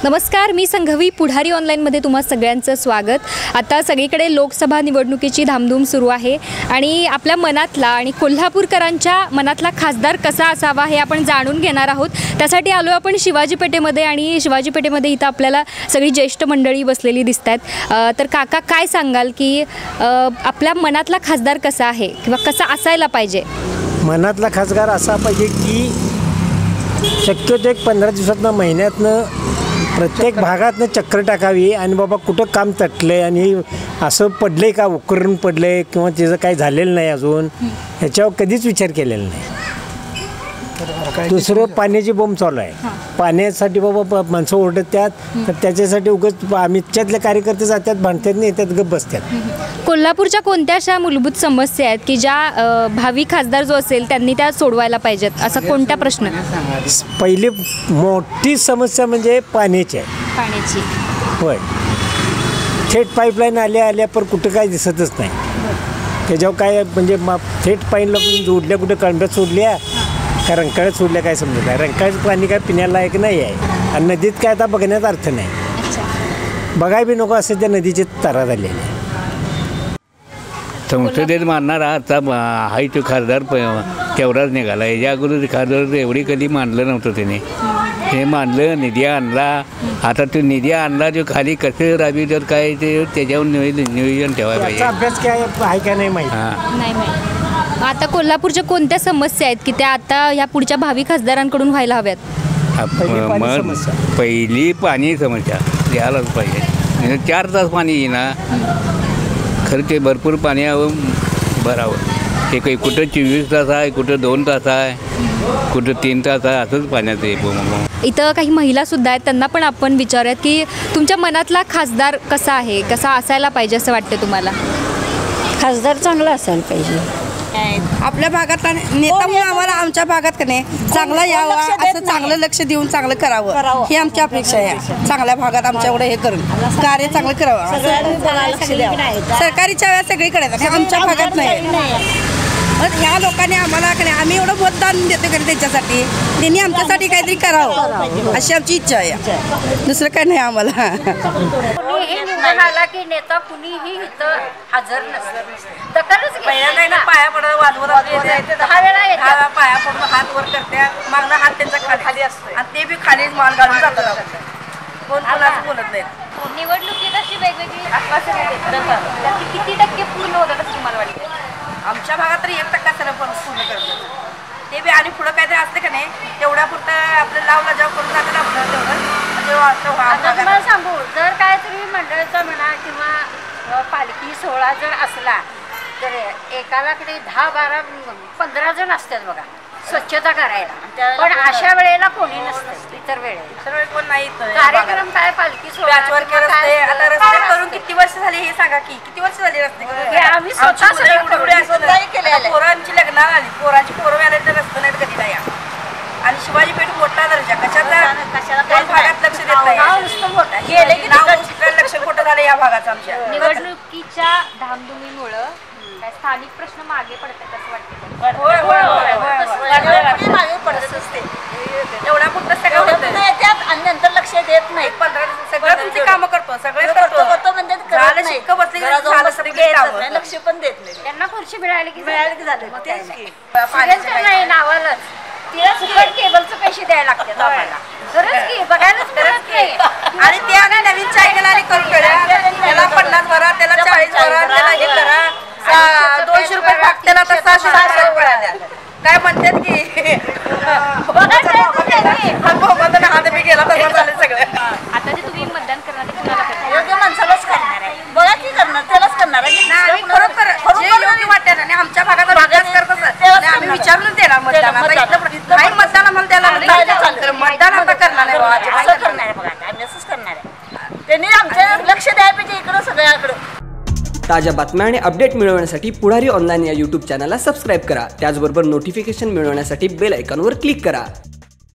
नमस्कार, मी संघवी पुढारी ऑनलाईनमध्ये तुम्हा सगळ्यांचं स्वागत। आता सगळीकडे लोकसभा निवडणुकीची धामधूम सुरू आहे आणि आपल्या मनातला आणि कोल्हापूरकरांच्या मनातला खासदार कसा असावा हे आपण जाणून घेणार आहोत। त्यासाठी आलो आपण शिवाजी पेठेमध्ये आणि शिवाजी पेठेमध्ये इथं आपल्याला सगळी ज्येष्ठ मंडळी बसलेली दिसतात। तर काका काय सांगाल की आपल्या मनातला खासदार कसा आहे किंवा कसा असायला पाहिजे? मनातला खासदार असा पाहिजे की शक्यतो एक 15 दिवसातनं महिन्यातनं प्रत्येक भागातनं चक्कर टाकावी आणि बाबा कुठं काम तटलं आहे आणि असं पडलं आहे का, उकरून पडलं आहे किंवा त्याचं काही झालेलं नाही अजून, ह्याच्यावर कधीच विचार केलेला नाही। दुसरं पाण्याची बोंब चालू आहे, पाण्यासाठी बाबा माणसं ओरडतात, तर त्याच्यासाठी उगाच आमच्यातले कार्यकर्ते जातात, भांडतात, नाही येतात, गप बसतात। कोल्हापूरच्या कोणत्या अशा मूलभूत समस्या आहेत की ज्या भावी खासदार जो असेल त्यांनी त्या सोडवायला पाहिजेत, असा कोणता प्रश्न? पहिली मोठी समस्या म्हणजे पाण्याची आहे। पाण्याची होय, थेट पाईपलाईन आल्या पण कुठं काय दिसतच नाही। त्याच्यावर काय म्हणजे थेट पाईपलाईन जोडल्या, कुठं कळंब्यात सोडल्या का रंकाळ्यात सोडल्या काय समजत नाही। रंकाळ्याचं पाणी काय पिण्याला लायक नाही आहे आणि नदीत काय आता बघण्याचा अर्थ नाही, बघाय बी नको असे त्या नदीचे तरा झालेले आहे। संसदेत मानणारा आता हाय तो खासदार तेवढाच निघाला। याच्या अगोदर खासदार एवढी कधी मानलं नव्हतं त्याने, हे मानलं, निधी आणला। आता तो निधी आणला जो खाली कसं राबी तर काय ते त्याच्यावर नियोजन ठेवायला पाहिजे। अभ्यास काय आहे का नाही माहिती नाही माहिती। आता कोल्हापूरच्या कोणत्या समस्या आहेत की त्या आता ह्या पुढच्या भावी खासदारांकडून व्हायला हव्यात? पहिली पाणी समस्या द्यायलाच पाहिजे। 4 तास पाणी येईना, खरं ते भरपूर पाणी भरावं। ते काही कुठं 24 तास आहे, कुठं 2 तास आहे, कुठं 3 तास आहे, असंच पाण्याचं आहे। इथं काही महिला सुद्धा आहेत, त्यांना पण आपण विचारूयात की तुमच्या मनातला खासदार कसा आहे, कसा असायला पाहिजे असं वाटतं तुम्हाला? खासदार चांगला असायला पाहिजे। आपल्या भागातला नेता म्हणून आम्हाला आमच्या भागात का नाही चांगला यावा, असं चांगलं लक्ष देऊन चांगलं करावं ही आमची अपेक्षा आहे। चांगल्या भागात आमच्याकडे हे करून कार्य चांगलं करावं, सरकारीच्या वेळेस सगळीकडे, आमच्या भागात नाही। ह्या लोकांनी आम्हाला का नाही, आम्ही एवढं मतदान देतो का त्यांच्यासाठी, त्यांनी आमच्यासाठी काहीतरी करावं अशी आमची इच्छा आहे, दुसरं काही नाही आम्हाला। आला की नेता कुणीही इथं हजर नसतं, पहिल्यांदा पाया पडत वादवर 10 वेळा पाया पडून हात वर करते, मागणं हात त्यांचा खाली असतो आणि ते बी खाली मान घालून जातात, कोण कोणाचं बोलत नाही। निवडणुकीत अशी वेगवेगळी आश्वासने देतात, त्याची किती टक्के पूर्ण होतात असं तुम्हाला वाटतं? आमच्या भागात तरी 1% सर्व पूर्ण करतो, ते बी आणि पुढं काहीतरी असतं का नाही तेवढ्या पुरतं आपलं लावला जेव्हा करून जातं आपलं तेवढं तुम्हाला सांगू, जर काय तुम्ही मंडळाचा म्हणा किंवा पालखी सोहळा जर असला तर एकालाकडे 10, 12, 15 जण असतात बघा स्वच्छता करायला, पण अशा वेळेला कोणी नसतं। इतर वेळेला कोण नाही, कार्यक्रम काय पालखी सोहळा आता रस्ते करून किती वर्ष झाले हे सांगा की, किती वर्ष झाली रस्ते करून? आम्ही स्वतः पोरांची लग्न आली, पोरांची पोरं व्हायला तर रस्ते नाहीत कधी नाही। आणि शिवाजी पेठ मोठा दर्जा कशाचा भागात लक्ष देत नाही, गेले की लक्ष खोटं झालं या भागाचं आमच्या। निवडणुकीच्या धामधुमीमुळं काय स्थानिक प्रश्न मागे पडतात असं वाटतं? मागे पडत असते, एवढा पुरतं सगळं होतं आणि नंतर लक्ष देत नाही। 15 सगळं तुमची कामं करतो, सगळे करतो म्हणजे शिक्क बसली लक्ष पण देत नाही। त्यांना खुर्ची मिळाली की झालं नाही नावालाच तिला केबलचे पैसे द्यायला लागतात आम्हाला, खरंच की बघायलाच करत नाही। आणि ते आणि नवीन चायगल आणि करून त्याला 50 भरा, त्याला 40 भरा, त्याला हे करा, 200 रुपये भाग त्याला तर 600 रुपये काय म्हणतात की हात मी गेला तर झालं सगळं। आता जे तुम्ही मतदान करणार ते कुणाला करणार? योग्य माणसालाच करणार आहे, बघा की करणार त्यालाच करणार आहे खरोखर जे योग्य वाटतं आणि आमच्या भागात भागात करत असं आम्ही विचारून देणार मतदान। नाही मतदान आम्हाला त्याला मतदान आता करणार आहे, असं करणार आहे, बघा आम्ही असंच करणार आहे। त्यांनी आमचं लक्ष द्यायला पाहिजे इकडं सगळ्याकडं। ताज्या बातम्या आणि अपडेट मिळवण्यासाठी पुढारी ऑनलाईन या यूट्यूब चॅनलला सबस्क्राईब करा। त्याचबरोबर नोटिफिकेशन मिळवण्यासाठी बेल आयकॉनवर क्लिक करा।